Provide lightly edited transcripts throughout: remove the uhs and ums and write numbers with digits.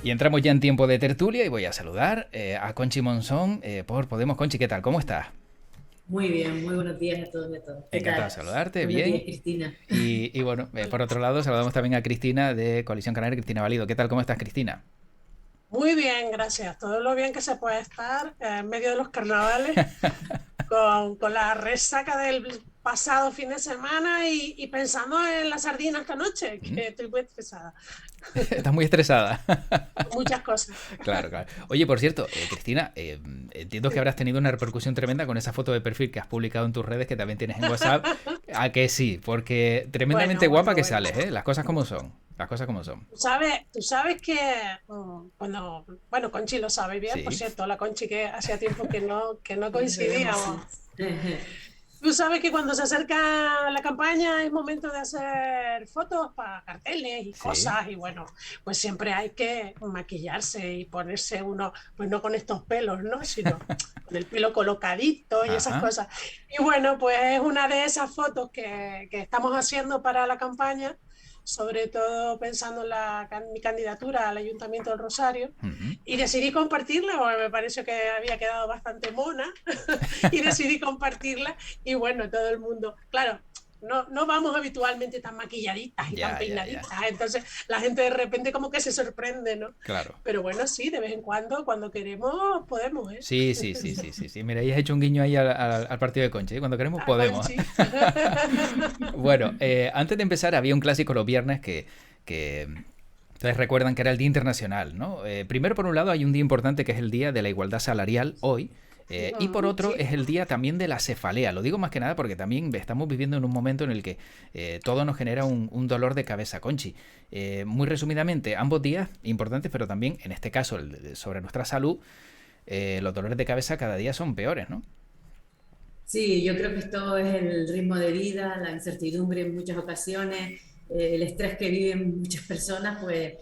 Y entramos ya en tiempo de tertulia y voy a saludar a Conchi Monzón por Podemos. Conchi, ¿qué tal? ¿Cómo estás? Muy bien, muy buenos días a todos y a todas. ¿Qué Encantado de tal? saludarte, Buenos días, bien. Cristina. Y bueno, Hola. por otro lado, saludamos también a Cristina de Coalición Canaria, Cristina Valido. ¿Qué tal? ¿Cómo estás, Cristina? Muy bien, gracias. Todo lo bien que se puede estar en medio de los carnavales, con la resaca del pasado fin de semana y pensando en la sardina esta noche, ¿Mm? que estoy muy estresada. Estás muy estresada. Muchas cosas. Claro, claro. Oye, por cierto, Cristina, entiendo que Sí. habrás tenido una repercusión tremenda con esa foto de perfil que has publicado en tus redes que también tienes en WhatsApp. ¿A que sí? Porque tremendamente Bueno, guapa bueno, que bueno. sales, ¿eh? Las cosas como son. Las cosas como son. Tú sabes que cuando, bueno, Conchi lo sabe bien, por Sí. cierto, la Conchi que hacía tiempo que no No nos veíamos, coincidíamos. sí. Tú sabes que cuando se acerca la campaña es momento de hacer fotos para carteles y Sí. cosas y bueno, pues siempre hay que maquillarse y ponerse uno, pues no con estos pelos, ¿no? Sino con el pelo colocadito y esas Ajá. cosas. Y bueno, pues es una de esas fotos que estamos haciendo para la campaña, sobre todo pensando en mi candidatura al Ayuntamiento del Rosario. Ujú. Y decidí compartirla porque me pareció que había quedado bastante mona y decidí compartirla y bueno, todo el mundo, claro, no vamos habitualmente tan maquilladitas y tan Ya, ya, ya. peinaditas, entonces la gente de repente como que se sorprende, ¿no? Claro. Pero bueno, sí, de vez en cuando queremos, podemos, ¿eh? Sí, sí, sí, sí, sí, sí. Mira, ahí has hecho un guiño ahí al partido de Conchi. ¿Eh? Cuando queremos A podemos. Conchi. Bueno, antes de empezar había un clásico los viernes que ustedes recuerdan que era el Día Internacional, ¿no? Primero, por un lado, hay un día importante que es el Día de la Igualdad Salarial hoy. Y por otro Sí, es el día también de la cefalea. Lo digo más que nada porque también estamos viviendo en un momento en el que todo nos genera un dolor de cabeza, Conchi. Muy resumidamente, ambos días importantes, pero también en este caso sobre nuestra salud, los dolores de cabeza cada día son peores, ¿no? Sí, yo creo que esto es el ritmo de vida, la incertidumbre en muchas ocasiones, el estrés que viven muchas personas, pues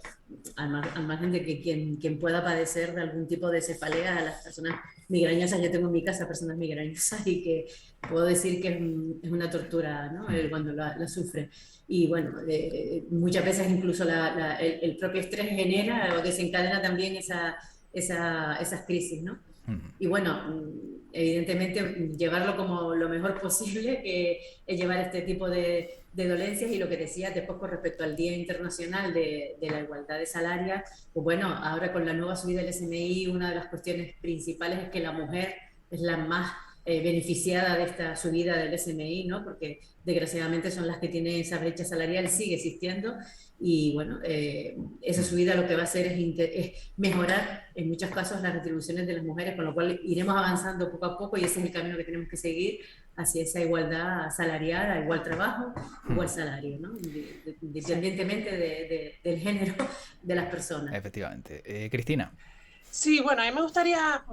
al margen de que quien pueda padecer de algún tipo de cefalea, a las personas migrañosas, yo tengo en mi casa personas migrañosas y que puedo decir que es una tortura, ¿no? Mm. Cuando la sufren. Y bueno, muchas veces incluso el propio estrés genera o desencadena también esas crisis, ¿no? Mm. Y bueno, evidentemente llevarlo como lo mejor posible, que es llevar este tipo de dolencias y lo que decías después con respecto al Día Internacional de la Igualdad de Salarios, pues bueno, ahora con la nueva subida del SMI, una de las cuestiones principales es que la mujer es la más beneficiada de esta subida del SMI, ¿no? Porque desgraciadamente son las que tienen esa brecha salarial, sigue existiendo, y bueno, esa Mm. subida lo que va a hacer es mejorar en muchos casos las retribuciones de las mujeres, con lo cual iremos avanzando poco a poco y ese es el camino que tenemos que seguir hacia esa igualdad salarial, igual trabajo, igual Mm. salario, ¿no? sí. Independientemente del género de las personas. Efectivamente. Cristina. Sí, bueno, a mí me gustaría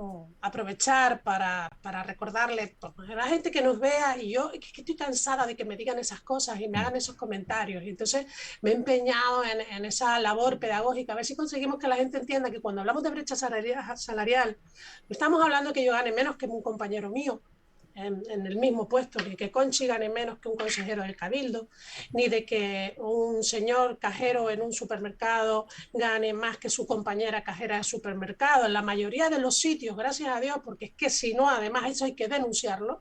aprovechar para recordarle pues, a la gente que nos vea y yo que estoy cansada de que me digan esas cosas y me Mm. hagan esos comentarios. Y entonces me he empeñado en esa labor pedagógica, a ver si conseguimos que la gente entienda que cuando hablamos de brecha salarial, no estamos hablando que yo gane menos que un compañero mío en el mismo puesto, ni que Conchi gane menos que un consejero del Cabildo, ni de que un señor cajero en un supermercado gane más que su compañera cajera de supermercado. En la mayoría de los sitios, gracias a Dios, porque es que si no, además eso hay que denunciarlo,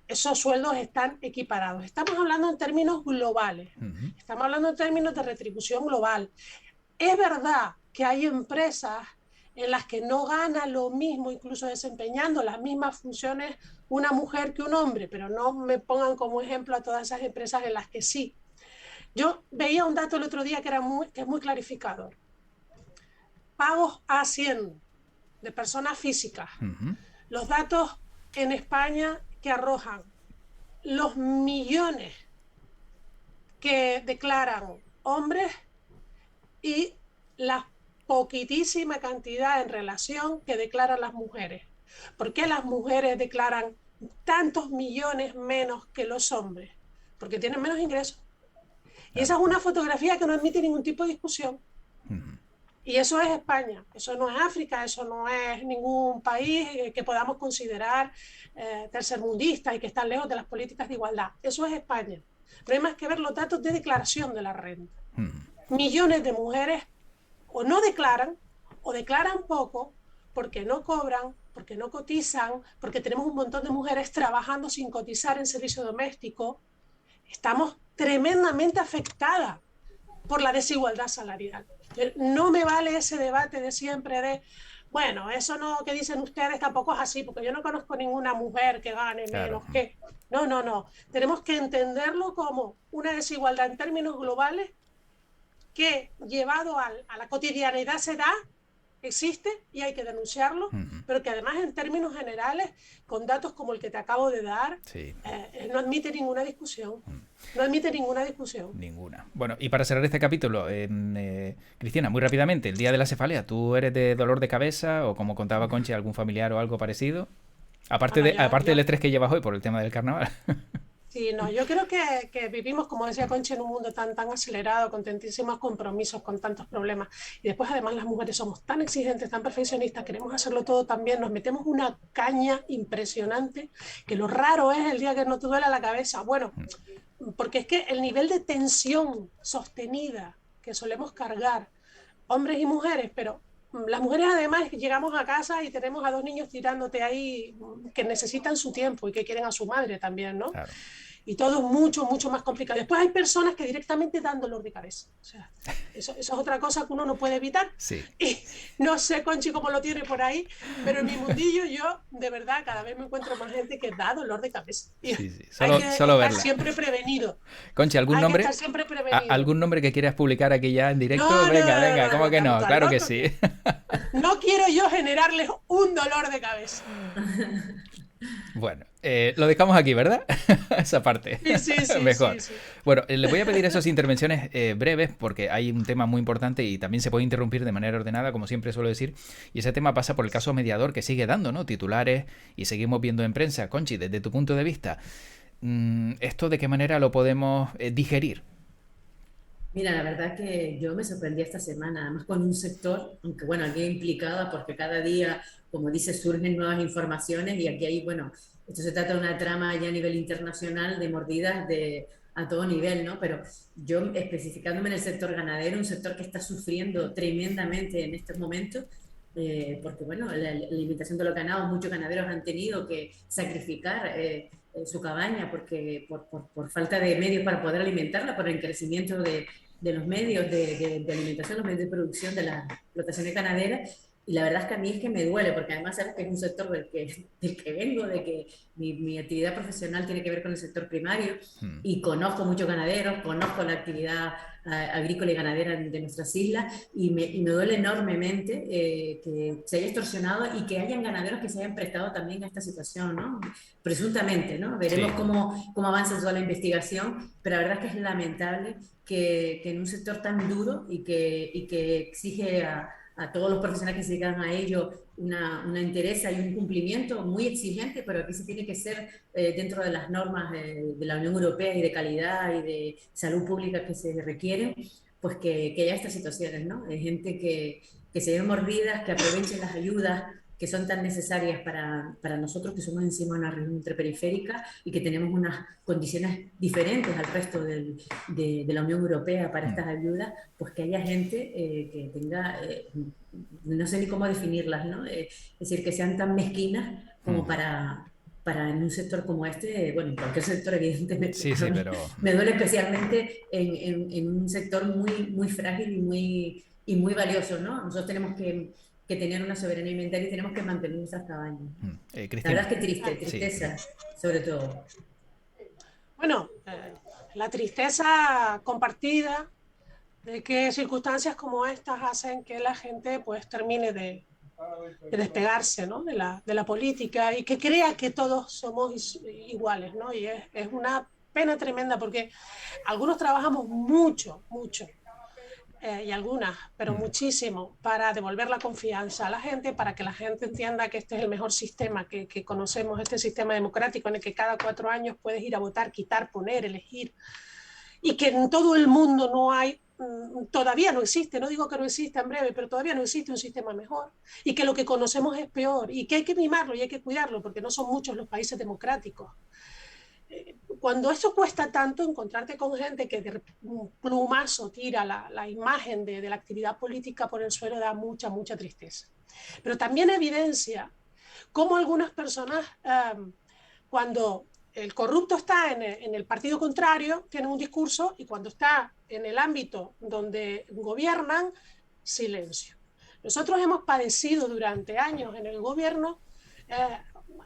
esos sueldos están equiparados. Estamos hablando en términos globales, Mm. estamos hablando en términos de retribución global. Es verdad que hay empresas en las que no gana lo mismo, incluso desempeñando las mismas funciones una mujer que un hombre, pero no me pongan como ejemplo a todas esas empresas en las que sí. Yo veía un dato el otro día que es muy clarificador. Pagos a 100 de personas físicas. Mm. Los datos en España que arrojan los millones que declaran hombres y la poquitísima cantidad en relación que declaran las mujeres. ¿Por qué las mujeres declaran tantos millones menos que los hombres? Porque tienen menos ingresos. Y esa Claro. es una fotografía que no admite ningún tipo de discusión. Mm. Y eso es España, eso no es África, eso no es ningún país que podamos considerar tercermundista y que está lejos de las políticas de igualdad. Eso es España. No hay más que ver los datos de declaración de la renta. Mm. Millones de mujeres o declaran poco, porque no cobran, porque no cotizan, porque tenemos un montón de mujeres trabajando sin cotizar en servicio doméstico. Estamos tremendamente afectadas por la desigualdad salarial. No me vale ese debate de siempre de, bueno, eso no que dicen ustedes tampoco es así, porque yo no conozco ninguna mujer que gane menos que... No, no, no. Tenemos que entenderlo como una desigualdad en términos globales que, llevado a la cotidianidad, se da, existe y hay que denunciarlo, pero que además en términos generales, con datos como el que te acabo de dar, no admite ninguna discusión. No admite ninguna discusión. Ninguna. Bueno, y para cerrar este capítulo, Cristina, muy rápidamente, el día de la cefalea, ¿tú eres de dolor de cabeza o, como contaba Conchi, algún familiar o algo parecido? Aparte del estrés que llevas hoy por el tema del carnaval. Sí, no, yo creo que vivimos, como decía Conchi, en un mundo tan acelerado, con tantísimos compromisos, con tantos problemas. Y después, además, las mujeres somos tan exigentes, tan perfeccionistas, queremos hacerlo todo tan bien, nos metemos una caña impresionante, que lo raro es el día que no te duele la cabeza. Bueno, porque es que el nivel de tensión sostenida que solemos cargar, hombres y mujeres, pero las mujeres además llegamos a casa y tenemos a 2 niños tirándote ahí que necesitan su tiempo y que quieren a su madre también, ¿no? Claro. Y todo es mucho más complicado. Después hay personas que directamente dan dolor de cabeza. O sea, eso es otra cosa que uno no puede evitar. Sí. Y no sé, Conchi, cómo lo tiene por ahí, pero en mi mundillo yo, de verdad, cada vez me encuentro más gente que da dolor de cabeza. Y sí. Solo estar verla. Siempre prevenido. Conchi, ¿algún nombre? Estar siempre prevenido. ¿Algún nombre que quieras publicar aquí ya en directo? No, venga, ¿cómo que no? Claro que sí. No quiero yo generarles un dolor de cabeza. Bueno, lo dejamos aquí, ¿verdad? Esa parte. Sí, Mejor. Sí. Bueno, les voy a pedir esas intervenciones breves porque hay un tema muy importante y también se puede interrumpir de manera ordenada, como siempre suelo decir. Y ese tema pasa por el caso mediador, que sigue dando, ¿no?, titulares y seguimos viendo en prensa. Conchi, desde tu punto de vista, ¿esto de qué manera lo podemos digerir? Mira, la verdad que yo me sorprendí esta semana, además con un sector, aunque bueno, aquí implicada porque cada día, como dice, surgen nuevas informaciones y aquí hay, bueno, esto se trata de una trama ya a nivel internacional de mordidas a todo nivel, ¿no? Pero yo especificándome en el sector ganadero, un sector que está sufriendo tremendamente en estos momentos, porque bueno, la alimentación de los ganados, muchos ganaderos han tenido que sacrificar su cabaña porque por falta de medios para poder alimentarla, por el crecimiento de los medios de alimentación, los medios de producción de las explotaciones ganaderas. Y la verdad es que a mí es que me duele, porque además sabes que es un sector del que vengo, de que mi actividad profesional tiene que ver con el sector primario, y conozco muchos ganaderos, conozco la actividad agrícola y ganadera de nuestras islas, y me duele enormemente que se haya extorsionado y que hayan ganaderos que se hayan prestado también a esta situación, ¿no? Presuntamente, ¿no? Veremos cómo avanza toda la investigación, pero la verdad es que es lamentable que en un sector tan duro y que exige a todos los profesionales que se dedican a ello una entereza y un cumplimiento muy exigente, pero aquí se tiene que ser dentro de las normas de la Unión Europea y de calidad y de salud pública que se requieren, pues que haya estas situaciones, ¿no? De gente que se ven mordidas, que aprovechen las ayudas que son tan necesarias para nosotros que somos encima una región ultraperiférica y que tenemos unas condiciones diferentes al resto de la Unión Europea para estas ayudas, pues que haya gente que tenga, no sé ni cómo definirlas, ¿no? Es decir, que sean tan mezquinas como para en un sector como este, bueno, en cualquier sector evidentemente, sí, pero me duele especialmente en un sector muy frágil y muy valioso, ¿no? Nosotros tenemos que tener una soberanía alimentaria y tenemos que mantener nuestras cabañas. La verdad es que tristeza, sobre todo. Bueno, la tristeza compartida de que circunstancias como estas hacen que la gente pues termine de despegarse, ¿no?, de la política y que crea que todos somos iguales, ¿no? Y es una pena tremenda porque algunos trabajamos mucho, y algunas, pero muchísimo, para devolver la confianza a la gente, para que la gente entienda que este es el mejor sistema que conocemos, este sistema democrático en el que cada 4 años puedes ir a votar, quitar, poner, elegir, y que en todo el mundo no hay, todavía no existe, no digo que no exista en breve, pero todavía no existe un sistema mejor, y que lo que conocemos es peor, y que hay que mimarlo y hay que cuidarlo, porque no son muchos los países democráticos. cuando eso cuesta tanto, encontrarte con gente que de un plumazo tira la imagen de la actividad política por el suelo da mucha, mucha tristeza. Pero también evidencia cómo algunas personas, cuando el corrupto está en el partido contrario, tienen un discurso, y cuando está en el ámbito donde gobiernan, silencio. Nosotros hemos padecido durante años en el gobierno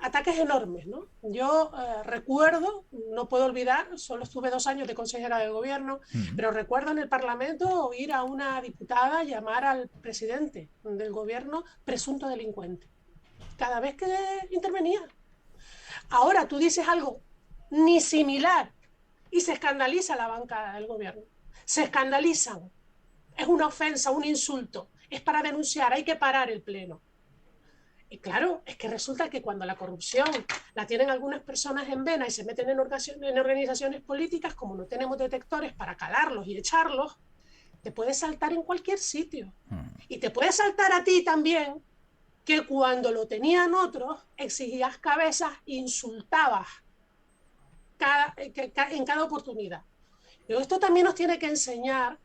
ataques enormes, ¿no? Yo recuerdo, no puedo olvidar, solo estuve 2 años de consejera del gobierno, pero recuerdo en el Parlamento oír a una diputada llamar al presidente del gobierno presunto delincuente, cada vez que intervenía. Ahora tú dices algo ni similar y se escandaliza la bancada del gobierno. Se escandalizan. Es una ofensa, un insulto. Es para denunciar, hay que parar el pleno. Y claro, es que resulta que cuando la corrupción la tienen algunas personas en vena y se meten en organizaciones políticas, como no tenemos detectores para calarlos y echarlos, te puede saltar en cualquier sitio. Y te puede saltar a ti también, que cuando lo tenían otros, exigías cabezas, insultabas en cada oportunidad. Pero esto también nos tiene que enseñar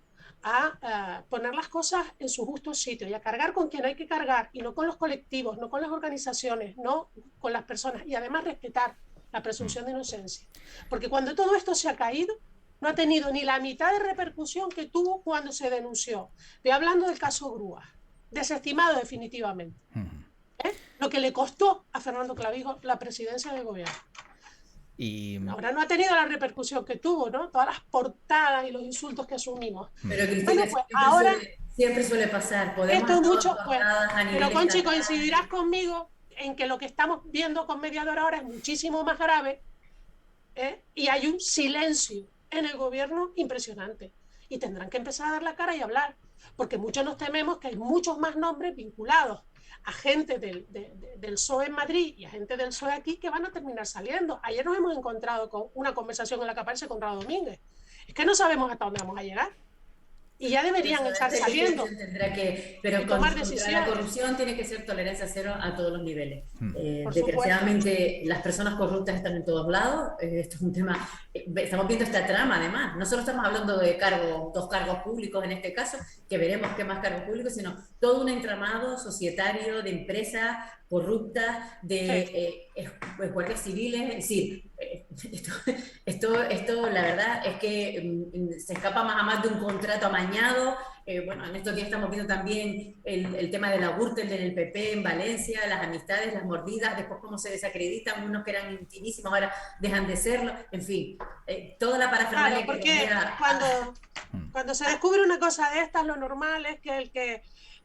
a poner las cosas en su justo sitio y a cargar con quien hay que cargar, y no con los colectivos, no con las organizaciones, no con las personas, y además respetar la presunción de inocencia. Porque cuando todo esto se ha caído, no ha tenido ni la mitad de repercusión que tuvo cuando se denunció. Estoy hablando del caso Grúa, desestimado definitivamente. Lo que le costó a Fernando Clavijo la presidencia del gobierno. Y ahora no ha tenido la repercusión que tuvo, ¿no? Todas las portadas y los insultos que asumimos. Pero Cristina, bueno, pues ahora siempre suele pasar. Podemos esto es mucho, pues, pero Conchi, coincidirás conmigo en que lo que estamos viendo con Mediadora ahora es muchísimo más grave, y hay un silencio en el gobierno impresionante, y tendrán que empezar a dar la cara y hablar, porque muchos nos tememos que hay muchos más nombres vinculados a gente del PSOE en Madrid y a gente del PSOE aquí que van a terminar saliendo. Ayer nos hemos encontrado con una conversación en la que aparece Conrado Domínguez. Es que no sabemos hasta dónde vamos a llegar. Y ya deberían estar saliendo. Pero tomar decisiones. La corrupción tiene que ser tolerancia cero a todos los niveles. Desgraciadamente, las personas corruptas están en todos lados. Esto es un tema. Estamos viendo esta trama, además. No solo estamos hablando de 2 cargos públicos en este caso, que veremos qué más cargos públicos, sino todo un entramado societario de empresas corruptas, de guardias civiles. Es decir, esto la verdad es que se escapa más a más de un contrato amañado. Bueno, en estos días estamos viendo también el tema de la Gürtel del PP en Valencia, las amistades, las mordidas, después cómo se desacreditan, unos que eran intimísimos ahora dejan de serlo, en fin, toda la parafernalia. Claro, porque cuando se descubre una cosa de estas, lo normal es que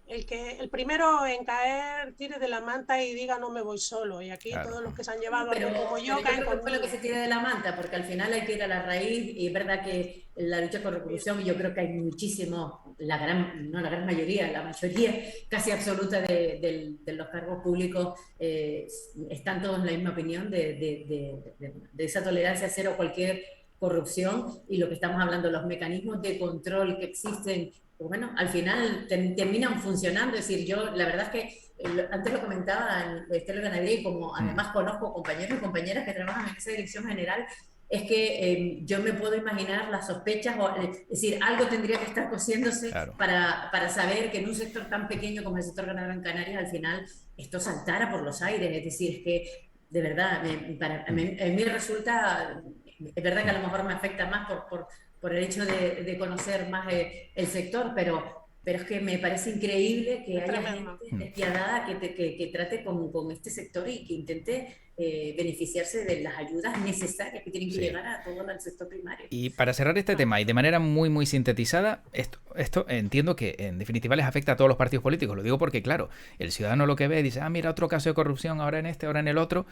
el primero en caer tire de la manta y diga no me voy solo, y aquí todos los que se han llevado como yo caen con lo que se tire de la manta, porque al final hay que ir a la raíz, y es verdad que la lucha con corrupción, y yo creo que hay muchísimo, la mayoría casi absoluta de los cargos públicos están todos en la misma opinión de esa tolerancia cero a cualquier corrupción, y lo que estamos hablando, los mecanismos de control que existen, pues bueno, al final terminan funcionando. Es decir, yo la verdad es que antes lo comentaba Estela Ganadería, y como además conozco compañeros y compañeras que trabajan en esa dirección general, es que yo me puedo imaginar las sospechas, es decir, algo tendría que estar cociéndose para saber que en un sector tan pequeño como el sector ganadero en Canarias, al final esto saltara por los aires. Es decir, es que de verdad, a mí resulta, es verdad que a lo mejor me afecta más por el hecho de conocer más el sector, pero es que me parece increíble que haya gente despiadada que trate con este sector y que intente beneficiarse de las ayudas necesarias que tienen que llegar a todo el sector primario. Y para cerrar este tema, y de manera muy muy sintetizada, esto entiendo que en definitiva les afecta a todos los partidos políticos. Lo digo porque, claro, el ciudadano lo que ve dice, mira, otro caso de corrupción, ahora en este, ahora en el otro,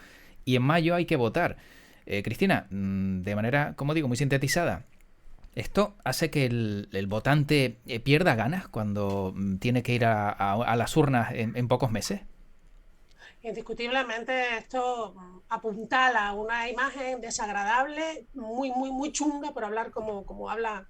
y en mayo hay que votar. Cristina, de manera, como digo, muy sintetizada, ¿esto hace que el votante pierda ganas cuando tiene que ir a las urnas en pocos meses? Indiscutiblemente esto apuntala una imagen desagradable, muy, muy, muy chunga, por hablar como hablan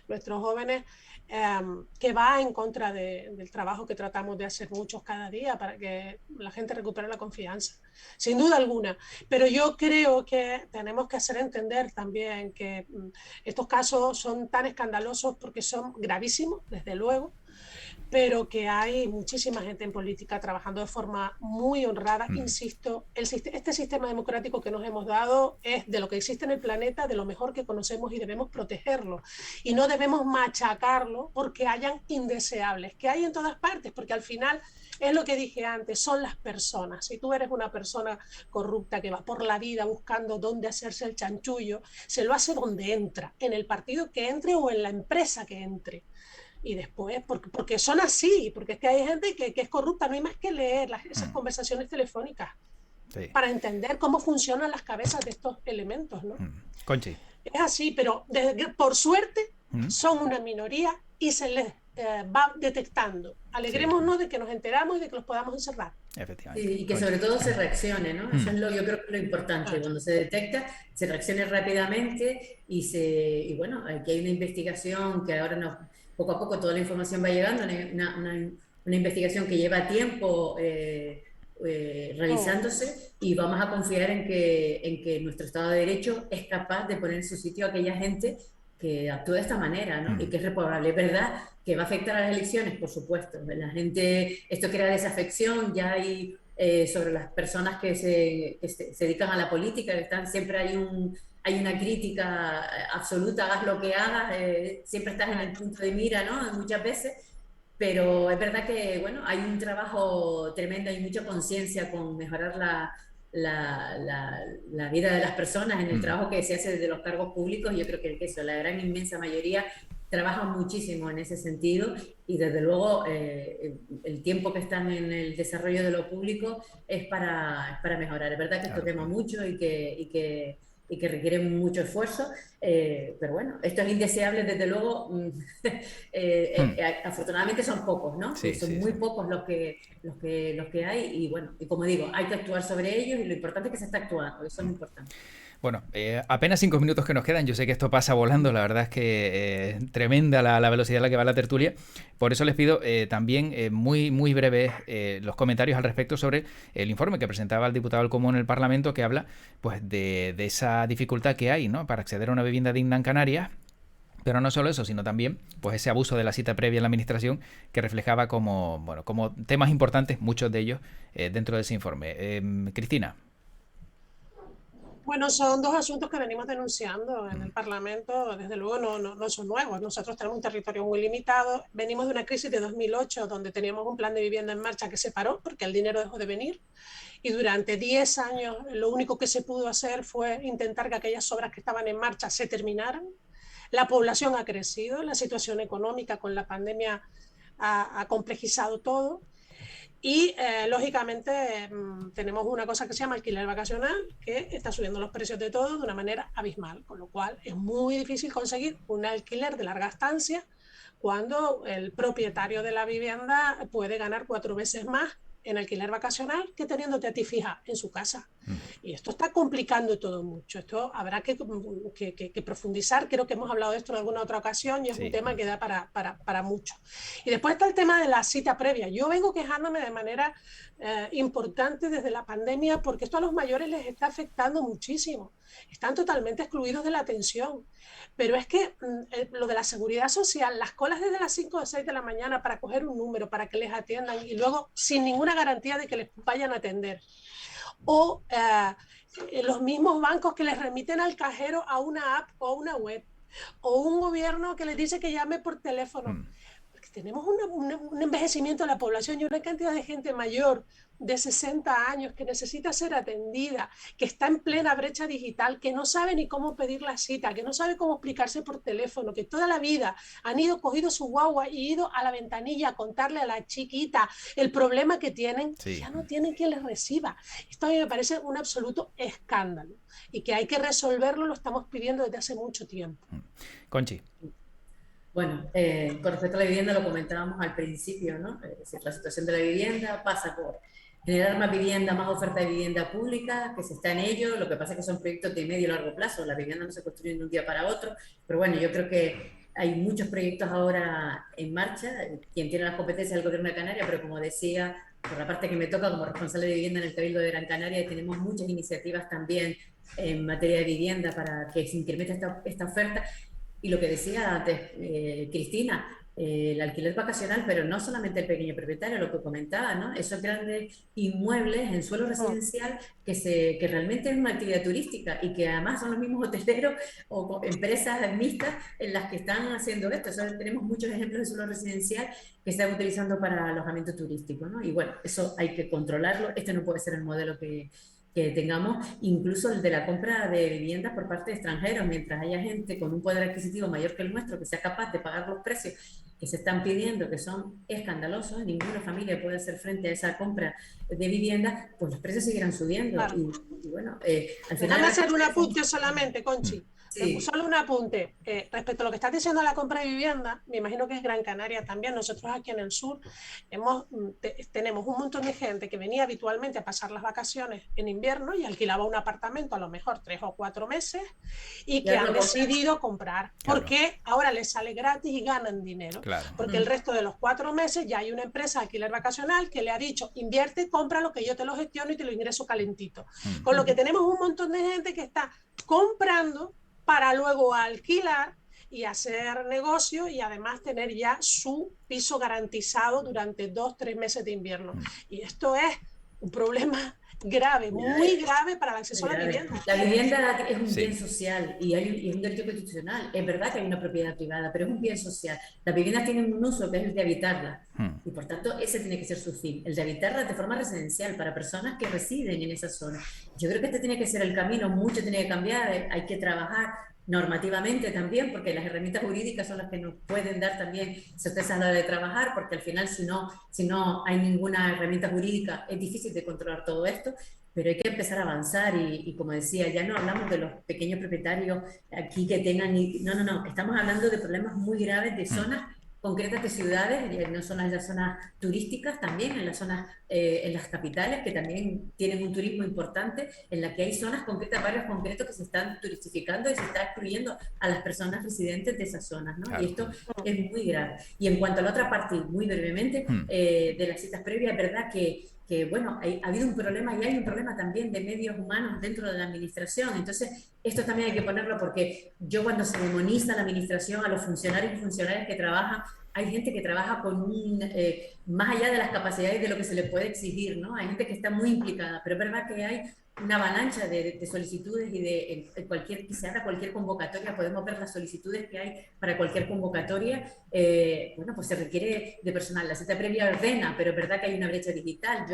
nuestros jóvenes, que va en contra del trabajo que tratamos de hacer muchos cada día para que la gente recupere la confianza, sin duda alguna. Pero yo creo que tenemos que hacer entender también que estos casos son tan escandalosos porque son gravísimos, desde luego, pero que hay muchísima gente en política trabajando de forma muy honrada. Insisto, este sistema democrático que nos hemos dado es de lo que existe en el planeta, de lo mejor que conocemos y debemos protegerlo. Y no debemos machacarlo porque hayan indeseables, que hay en todas partes, porque al final es lo que dije antes, son las personas. Si tú eres una persona corrupta que va por la vida buscando dónde hacerse el chanchullo, se lo hace donde entra, en el partido que entre o en la empresa que entre. Y después, porque son así, porque es que hay gente que es corrupta, no hay más que leer esas conversaciones telefónicas para entender cómo funcionan las cabezas de estos elementos, ¿no? Conchi. Es así, pero por suerte son una minoría y se les va detectando. Alegrémonos de que nos enteramos y de que los podamos encerrar. Efectivamente. Sí, y que sobre todo se reaccione, ¿no? Eso es yo creo que lo importante. Cuando se detecta, se reaccione rápidamente y bueno, aquí hay una investigación que ahora poco a poco toda la información va llegando, una investigación que lleva tiempo realizándose y vamos a confiar en que nuestro Estado de Derecho es capaz de poner en su sitio a aquella gente que actúa de esta manera, ¿no? Y que es reprobable. Es verdad que va a afectar a las elecciones, por supuesto. La gente, esto crea desafección, ya hay sobre las personas que se dedican a la política, que siempre hay una crítica absoluta, hagas lo que hagas, siempre estás en el punto de mira, ¿no? Muchas veces, pero es verdad que, bueno, hay un trabajo tremendo, hay mucha conciencia con mejorar la vida de las personas en el trabajo que se hace desde los cargos públicos. Yo creo que eso, la gran inmensa mayoría trabaja muchísimo en ese sentido y desde luego el tiempo que están en el desarrollo de lo público es para mejorar. Es verdad que esto quema mucho y que requiere mucho esfuerzo, pero bueno, estos indeseables desde luego afortunadamente son pocos, ¿no? Son muy pocos los que hay y bueno, y como digo, hay que actuar sobre ellos y lo importante es que se está actuando, eso es lo importante. Bueno, apenas 5 minutos que nos quedan. Yo sé que esto pasa volando. La verdad es que tremenda la velocidad a la que va la tertulia. Por eso les pido también muy, muy breves los comentarios al respecto sobre el informe que presentaba el diputado del Común en el Parlamento, que habla pues de esa dificultad que hay, ¿no?, para acceder a una vivienda digna en Canarias. Pero no solo eso, sino también pues ese abuso de la cita previa en la administración que reflejaba como temas importantes, muchos de ellos, dentro de ese informe. Cristina. Bueno, son dos asuntos que venimos denunciando en el Parlamento. Desde luego no son nuevos. Nosotros tenemos un territorio muy limitado. Venimos de una crisis de 2008 donde teníamos un plan de vivienda en marcha que se paró porque el dinero dejó de venir. Y durante 10 años lo único que se pudo hacer fue intentar que aquellas obras que estaban en marcha se terminaran. La población ha crecido, la situación económica con la pandemia ha complejizado todo. Y lógicamente tenemos una cosa que se llama alquiler vacacional, que está subiendo los precios de todo de una manera abismal, con lo cual es muy difícil conseguir un alquiler de larga estancia cuando el propietario de la vivienda puede ganar 4 veces más en alquiler vacacional que teniéndote a ti fija en su casa. Y esto está complicando todo mucho. Esto habrá que profundizar. Creo que hemos hablado de esto en alguna otra ocasión y es un tema que da para mucho. Y después está el tema de la cita previa. Yo vengo quejándome de manera importante desde la pandemia porque esto a los mayores les está afectando muchísimo. Están totalmente excluidos de la atención. Pero es que lo de la seguridad social, las colas desde las 5 o 6 de la mañana para coger un número, para que les atiendan y luego sin ninguna garantía de que les vayan a atender. O los mismos bancos que les remiten al cajero a una app o a una web. O un gobierno que les dice que llame por teléfono. Porque tenemos un envejecimiento de la población y una cantidad de gente mayor de 60 años que necesita ser atendida, que está en plena brecha digital, que no sabe ni cómo pedir la cita, que no sabe cómo explicarse por teléfono, que toda la vida han cogido su guagua y ido a la ventanilla a contarle a la chiquita el problema que tienen, y ya no tienen quien les reciba. Esto a mí me parece un absoluto escándalo y que hay que resolverlo, lo estamos pidiendo desde hace mucho tiempo. Conchi. Bueno, con respecto a la vivienda lo comentábamos al principio, ¿no? Es decir, la situación de la vivienda pasa por generar más vivienda, más oferta de vivienda pública, que se está en ello. Lo que pasa es que son proyectos de medio y largo plazo. La vivienda no se construye de un día para otro, pero bueno, yo creo que hay muchos proyectos ahora en marcha. Quien tiene las competencias es el Gobierno de Canarias, pero como decía, por la parte que me toca como responsable de vivienda en el Cabildo de Gran Canaria, tenemos muchas iniciativas también en materia de vivienda para que se incremente esta oferta. Y lo que decía antes Cristina, el alquiler vacacional, pero no solamente el pequeño propietario, lo que comentaba, ¿no? Esos grandes inmuebles en suelo residencial que realmente es una actividad turística y que además son los mismos hoteleros o empresas mixtas en las que están haciendo esto. O sea, tenemos muchos ejemplos de suelo residencial que están utilizando para alojamiento turístico, ¿no? Y bueno, eso hay que controlarlo. Este no puede ser el modelo que tengamos, incluso el de la compra de viviendas por parte de extranjeros, mientras haya gente con un poder adquisitivo mayor que el nuestro que sea capaz de pagar los precios que se están pidiendo, que son escandalosos, ninguna familia puede hacer frente a esa compra de vivienda, pues los precios seguirán subiendo. Claro. Y bueno, al final... Déjame hacer un apunte solamente, Conchi. Sí. Solo un apunte. Respecto a lo que estás diciendo de la compra de vivienda, me imagino que es Gran Canaria también. Nosotros aquí en el sur tenemos un montón de gente que venía habitualmente a pasar las vacaciones en invierno y alquilaba un apartamento a lo mejor 3 o 4 meses y que han decidido comprar porque ahora les sale gratis y ganan dinero. Claro. Porque el resto de los 4 meses ya hay una empresa de alquiler vacacional que le ha dicho, invierte, compra lo que yo te lo gestiono y te lo ingreso calentito. Con lo que tenemos un montón de gente que está comprando para luego alquilar y hacer negocio y además tener ya su piso garantizado durante 2-3 meses de invierno. Y esto es un problema grave, muy grave para el acceso a la vivienda. La vivienda es un bien social y es un derecho constitucional. Es verdad que hay una propiedad privada, pero es un bien social. Las viviendas tienen un uso que es el de habitarlas y por tanto ese tiene que ser su fin, el de habitarlas de forma residencial para personas que residen en esa zona. Yo creo que este tiene que ser el camino, mucho tiene que cambiar, hay que trabajar normativamente también, porque las herramientas jurídicas son las que nos pueden dar también certeza a la hora de trabajar, porque al final si no hay ninguna herramienta jurídica es difícil de controlar todo esto, pero hay que empezar a avanzar y como decía, ya no hablamos de los pequeños propietarios aquí que tengan, no, estamos hablando de problemas muy graves de zonas concretas de ciudades, no son las zonas turísticas también, en las zonas, en las capitales que también tienen un turismo importante, en la que hay zonas concretas, barrios concretos que se están turistificando y se está excluyendo a las personas residentes de esas zonas, ¿no? Claro. Y esto es muy grave. Y en cuanto a la otra parte, muy brevemente, de las citas previas, es verdad que bueno, ha habido un problema y hay un problema también de medios humanos dentro de la administración. Entonces, esto también hay que ponerlo porque yo cuando se demoniza la administración a los funcionarios y funcionarias que trabajan, hay gente que trabaja con más allá de las capacidades de lo que se le puede exigir, ¿no? Hay gente que está muy implicada, pero es verdad que hay una avalancha de solicitudes y que se abra cualquier convocatoria, podemos ver las solicitudes que hay para cualquier convocatoria, bueno, pues se requiere de personal. La cita previa ordena, pero es verdad que hay una brecha digital.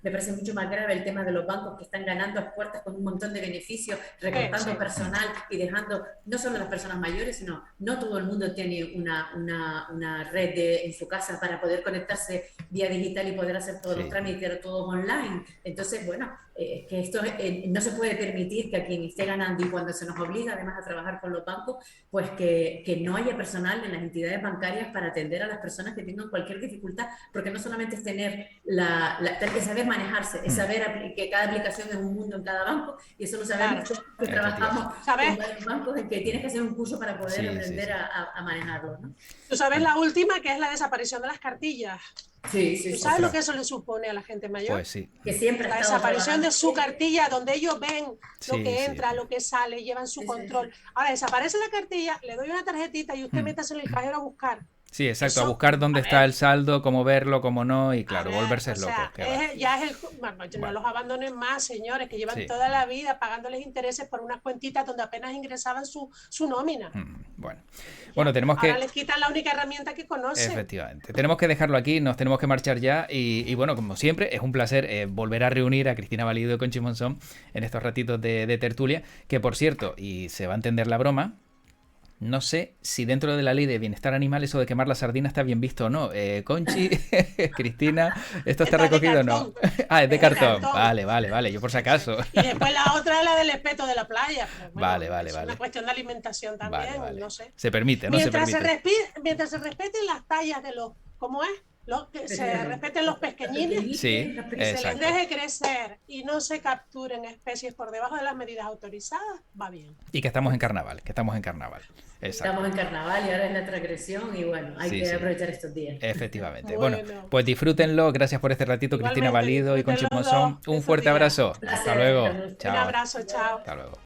Me parece mucho más grave el tema de los bancos que están ganando a puertas con un montón de beneficios, recortando personal y dejando, no solo las personas mayores, sino no todo el mundo tiene una red en su casa para poder conectarse vía digital y poder hacer todos los trámites, todos online. Entonces, bueno, que esto no se puede permitir que a quien esté ganando y cuando se nos obliga además a trabajar con los bancos, pues que no haya personal en las entidades bancarias para atender a las personas que tengan cualquier dificultad, porque no solamente es tener es saber manejarse, es saber que cada aplicación es un mundo en cada banco, y eso lo sabemos que trabajamos en varios bancos, en que tienes que hacer un curso para poder aprender a manejarlo, ¿no? Tú sabes la última, que es la desaparición de las cartillas. ¿Tú sabes lo que eso le supone a la gente mayor? Pues sí. Que siempre la desaparición de su cartilla, donde ellos ven lo que entra, lo que sale, llevan su control. Ahora desaparece la cartilla, le doy una tarjetita y usted métase en el cajero a buscar. Sí, exacto, a buscar dónde está el saldo, cómo verlo, cómo no, y claro, volverse loco. No los abandonen más, señores, que llevan toda la vida pagándoles intereses por unas cuentitas donde apenas ingresaban su nómina. Bueno, tenemos que... Ahora les quitan la única herramienta que conocen. Efectivamente. Tenemos que dejarlo aquí, nos tenemos que marchar ya, y bueno, como siempre, es un placer volver a reunir a Cristina Valido y Conchi Monzón en estos ratitos de tertulia, que por cierto, y se va a entender la broma, no sé si dentro de la ley de bienestar animal eso de quemar la sardina está bien visto o no. Conchi, Cristina, ¿esto está recogido o no? Es de cartón. Vale, yo por si acaso. Y después la otra es la del espeto de la playa. Bueno, vale. Es una cuestión de alimentación también, no sé. Se permite, ¿no? Mientras se respeten las tallas de los... ¿Cómo es? que se respeten los pequeñines, Sí, que se les exacto. deje crecer y no se capturen especies por debajo de las medidas autorizadas, va bien. Y que estamos en carnaval, Exacto. Estamos en carnaval y ahora es la transgresión y bueno, hay Sí, que sí. aprovechar estos días. Efectivamente. Bueno. Bueno, pues disfrútenlo. Gracias por este ratito, Cristina Igualmente, Valido y Conchi disfruten los Monzón. dos Un estos fuerte días. abrazo. Hasta Placer, luego. Carlos. Un Chao. abrazo, chao. Hasta luego.